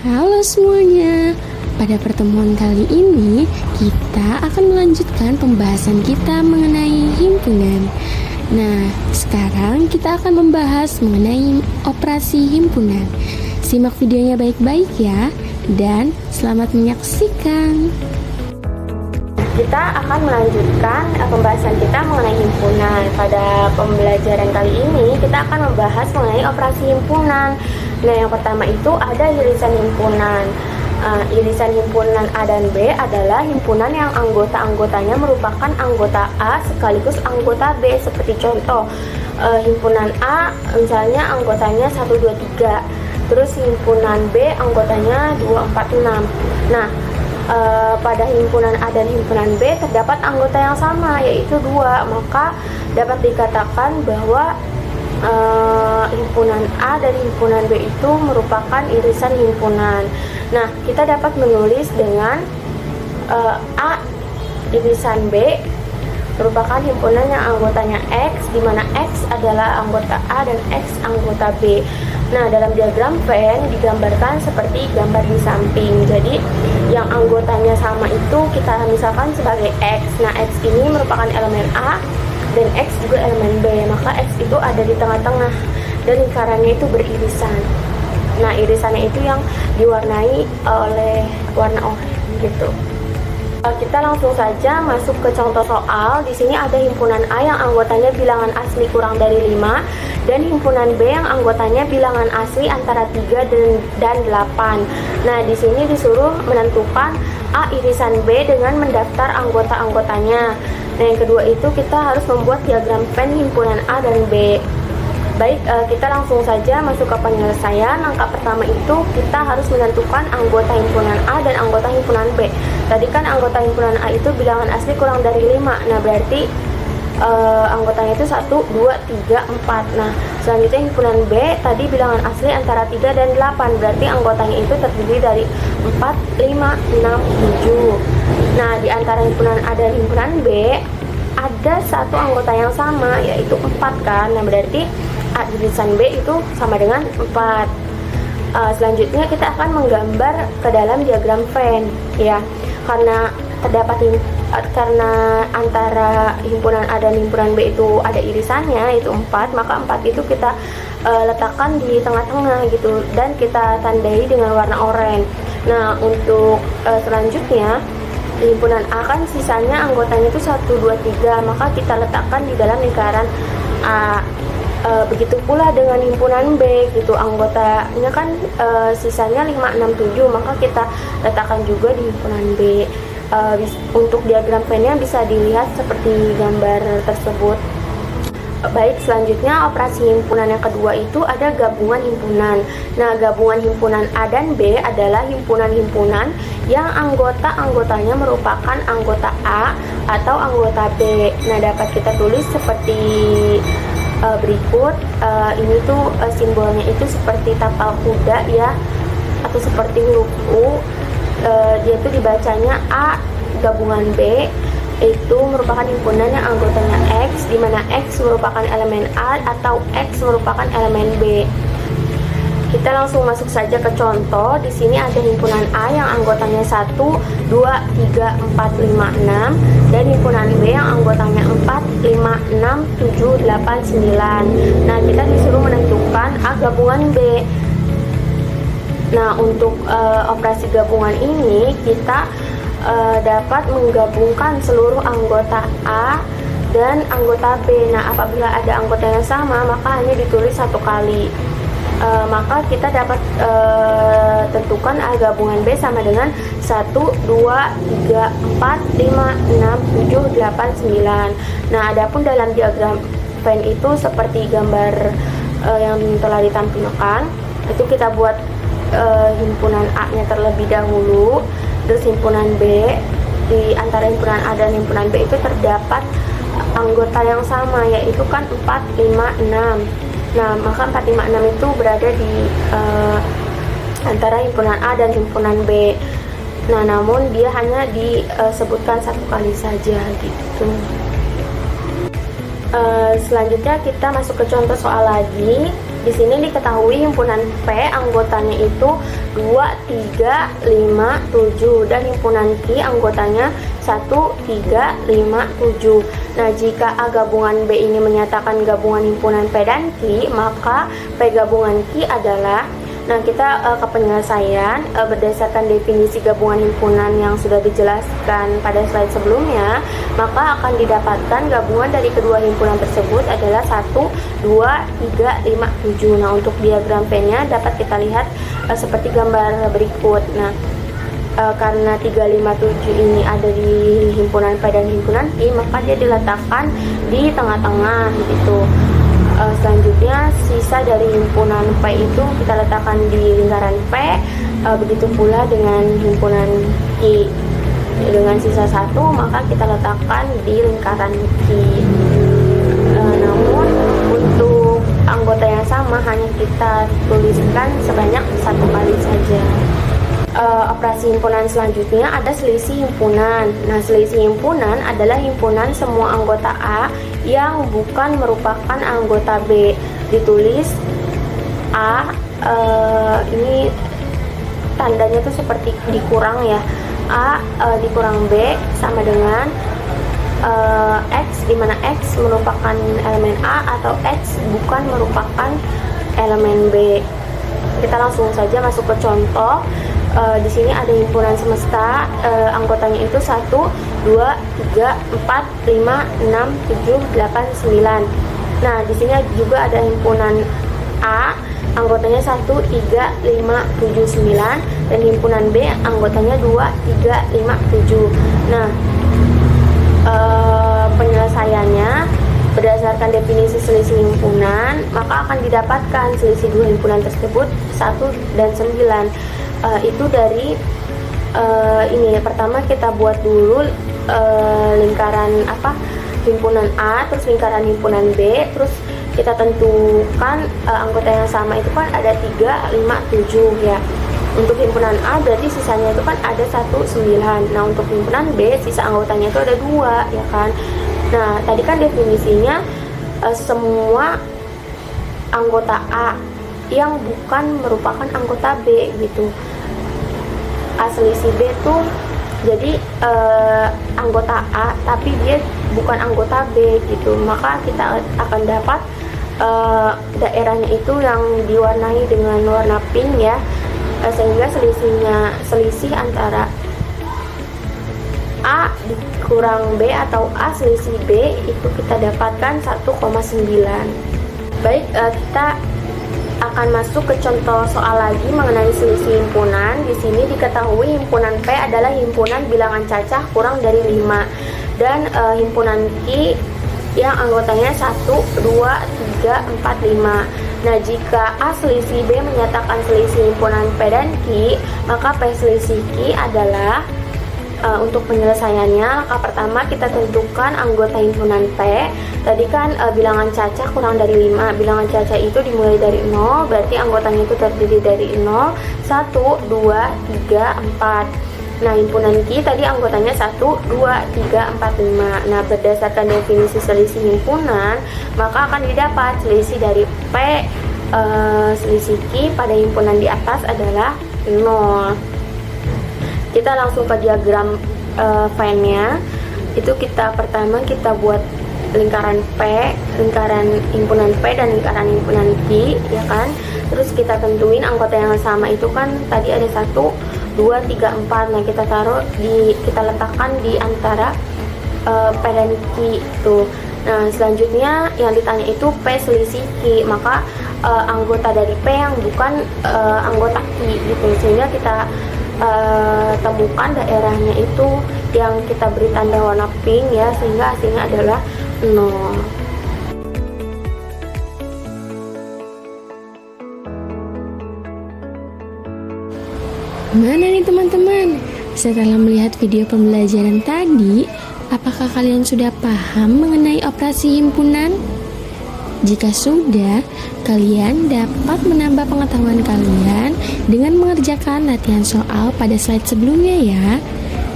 Halo semuanya, pada pertemuan kali ini kita akan melanjutkan pembahasan kita mengenai himpunan. Nah, sekarang kita akan membahas mengenai operasi himpunan. Simak videonya baik-baik ya, dan selamat menyaksikan. Kita akan melanjutkan pembahasan kita mengenai himpunan. Pada pembelajaran kali ini kita akan membahas mengenai operasi himpunan. Nah, yang pertama itu ada irisan himpunan. Irisan himpunan A dan B adalah himpunan yang anggota-anggotanya merupakan anggota A sekaligus anggota B. Seperti contoh, himpunan A misalnya anggotanya 1, 2, 3. Terus himpunan B anggotanya 2, 4, 6. Nah, pada himpunan A dan himpunan B terdapat anggota yang sama, yaitu 2, maka dapat dikatakan bahwa himpunan A dan himpunan B itu merupakan irisan himpunan. Nah, kita dapat menulis dengan A irisan B merupakan himpunan yang anggotanya X, di mana X adalah anggota A dan X anggota B. Nah, dalam diagram Venn digambarkan seperti gambar di samping. Jadi, yang anggotanya sama itu kita misalkan sebagai X. Nah, X ini merupakan elemen A dan X juga elemen B. Maka X itu ada di tengah-tengah dan lingkarannya itu beririsan. Nah, irisannya itu yang diwarnai oleh warna oranye gitu. Kita langsung saja masuk ke contoh soal. Di sini ada himpunan A yang anggotanya bilangan asli kurang dari 5 dan himpunan B yang anggotanya bilangan asli antara 3 dan 8. Nah, di sini disuruh menentukan A irisan B dengan mendaftar anggota-anggotanya. Nah, yang kedua itu kita harus membuat diagram Venn himpunan A dan B. Baik, kita langsung saja masuk ke penyelesaian. Langkah pertama itu kita harus menentukan anggota himpunan A dan anggota himpunan B. Tadi kan anggota himpunan A itu bilangan asli kurang dari 5. Nah, berarti anggotanya itu 1, 2, 3, 4. Nah, selanjutnya himpunan B tadi bilangan asli antara 3 dan 8. Berarti anggotanya itu terdiri dari 4, 5, 6, 7. Nah, di antara himpunan A dan himpunan B ada satu anggota yang sama, yaitu 4 kan. Nah, berarti A irisan B itu sama dengan 4. Selanjutnya kita akan menggambar ke dalam diagram Venn ya. Karena antara himpunan A dan himpunan B itu ada irisannya, itu 4, maka 4 itu kita letakkan di tengah-tengah gitu dan kita tandai dengan warna oranye. Nah, untuk selanjutnya himpunan A kan sisanya anggotanya itu 1, 2, 3, maka kita letakkan di dalam lingkaran A. Begitu pula dengan himpunan B gitu, anggotanya kan sisanya 5, 6, 7, maka kita letakkan juga di himpunan B. Untuk diagram Venn-nya bisa dilihat seperti gambar tersebut. Baik, selanjutnya operasi himpunan yang kedua itu ada gabungan himpunan. Nah, gabungan himpunan A dan B adalah himpunan-himpunan yang anggota-anggotanya merupakan anggota A atau anggota B. Nah, dapat kita tulis seperti berikut. Ini tuh simbolnya itu seperti tapal kuda ya, atau seperti huruf U. Dia tuh dibacanya A gabungan B, itu merupakan himpunan yang anggotanya X, di mana X merupakan elemen A atau X merupakan elemen B. Kita langsung masuk saja ke contoh. Di sini ada himpunan A yang anggotanya 1, 2, 3, 4, 5, 6 dan himpunan B yang anggotanya 4, 5, 6, 7, 8, 9. Nah, kita disuruh menentukan A gabungan B. Nah, untuk operasi gabungan ini kita dapat menggabungkan seluruh anggota A dan anggota B. Nah, apabila ada anggota yang sama, maka hanya ditulis satu kali. Maka kita dapat tentukan A gabungan B sama dengan 1, 2, 3, 4, 5, 6, 7, 8, 9. Nah, adapun dalam diagram Venn itu seperti gambar yang telah ditampilkan, itu kita buat himpunan A-nya terlebih dahulu, terus himpunan B. Di antara himpunan A dan himpunan B itu terdapat anggota yang sama, yaitu kan 4, 5, 6. Nah, maka 4, 5, 6 itu berada di antara himpunan A dan himpunan B. Nah, namun dia hanya disebutkan satu kali saja gitu. Selanjutnya kita masuk ke contoh soal lagi. Di sini diketahui himpunan P anggotanya itu 2, 3, 5, 7 dan himpunan Q anggotanya 1, 3, 5, 7. Nah, jika A gabungan B ini menyatakan gabungan himpunan P dan Q, maka P gabungan Q adalah. Nah, kita ke penyelesaian berdasarkan definisi gabungan himpunan yang sudah dijelaskan pada slide sebelumnya, maka akan didapatkan gabungan dari kedua himpunan tersebut adalah 1, 2, 3, 5, 7. Nah, untuk diagram P-nya dapat kita lihat seperti gambar berikut. Nah, karena 3, 5, 7 ini ada di himpunan P dan himpunan Q, maka dia diletakkan di tengah-tengah gitu. Selanjutnya sisa dari himpunan P itu kita letakkan di lingkaran P, begitu pula dengan himpunan Q. Dengan sisa 1 maka kita letakkan di lingkaran Q. Namun untuk anggota yang sama hanya kita tuliskan sebanyak 1 kali saja. Operasi himpunan selanjutnya ada selisih himpunan. Nah, selisih himpunan adalah himpunan semua anggota A yang bukan merupakan anggota B. Ditulis A, ini tandanya tuh seperti dikurang ya. A dikurang B sama dengan X, di mana X merupakan elemen A atau X bukan merupakan elemen B. Kita langsung saja masuk ke contoh. Di sini ada himpunan semesta, anggotanya itu 1, 2, 3, 4, 5, 6, 7, 8, 9. Nah, di sini juga ada himpunan A, anggotanya 1, 3, 5, 7, 9, dan himpunan B anggotanya 2, 3, 5, 7. Nah, penyelesaiannya berdasarkan definisi selisih himpunan, maka akan didapatkan selisih dua himpunan tersebut 1 dan 9. Itu dari ini pertama kita buat dulu lingkaran himpunan A, terus lingkaran himpunan B, terus kita tentukan anggota yang sama itu kan ada 3, 5, 7 ya. Untuk himpunan A berarti sisanya itu kan ada 1, 9. Nah, untuk himpunan B sisa anggotanya itu ada 2 ya kan. Nah, tadi kan definisinya semua anggota A yang bukan merupakan anggota B gitu. A selisih B tuh jadi anggota A tapi dia bukan anggota B gitu, maka kita akan dapat daerahnya itu yang diwarnai dengan warna pink ya, sehingga selisih antara A dikurang B atau A selisih B itu kita dapatkan 1,9. Baik, kita akan masuk ke contoh soal lagi mengenai selisih himpunan. Di sini diketahui himpunan P adalah himpunan bilangan cacah kurang dari 5 dan himpunan Q yang anggotanya 1, 2, 3, 4, 5. Nah, jika A selisih B menyatakan selisih himpunan P dan Q, maka P selisih Q adalah untuk penyelesaiannya, langkah pertama kita tentukan anggota himpunan P. Tadi kan bilangan cacah kurang dari 5. Bilangan cacah itu dimulai dari 0, berarti anggotanya itu terdiri dari 0, 1, 2, 3, 4. Nah, himpunan Q tadi anggotanya 1, 2, 3, 4, 5. Nah, berdasarkan definisi selisih himpunan, maka akan didapat selisih dari P selisih Q pada himpunan di atas adalah 0. Kita langsung ke diagram Venn-nya. Itu pertama kita buat lingkaran P, lingkaran himpunan P dan lingkaran himpunan Q ya kan. Terus kita tentuin anggota yang sama itu kan tadi ada 1, 2, 3, 4. Nah, kita letakkan di antara P dan Q tuh. Nah, selanjutnya yang ditanya itu P selisih Q, maka anggota dari P yang bukan anggota Q gitu, sehingga kita temukan daerahnya itu yang kita beri tanda warna pink ya, sehingga hasilnya adalah 0. Mana nih teman-teman? Setelah melihat video pembelajaran tadi, apakah kalian sudah paham mengenai operasi himpunan? Jika sudah, kalian dapat menambah pengetahuan kalian dengan mengerjakan latihan soal pada slide sebelumnya ya.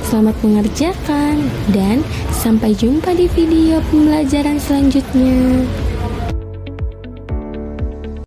Selamat mengerjakan dan sampai jumpa di video pembelajaran selanjutnya.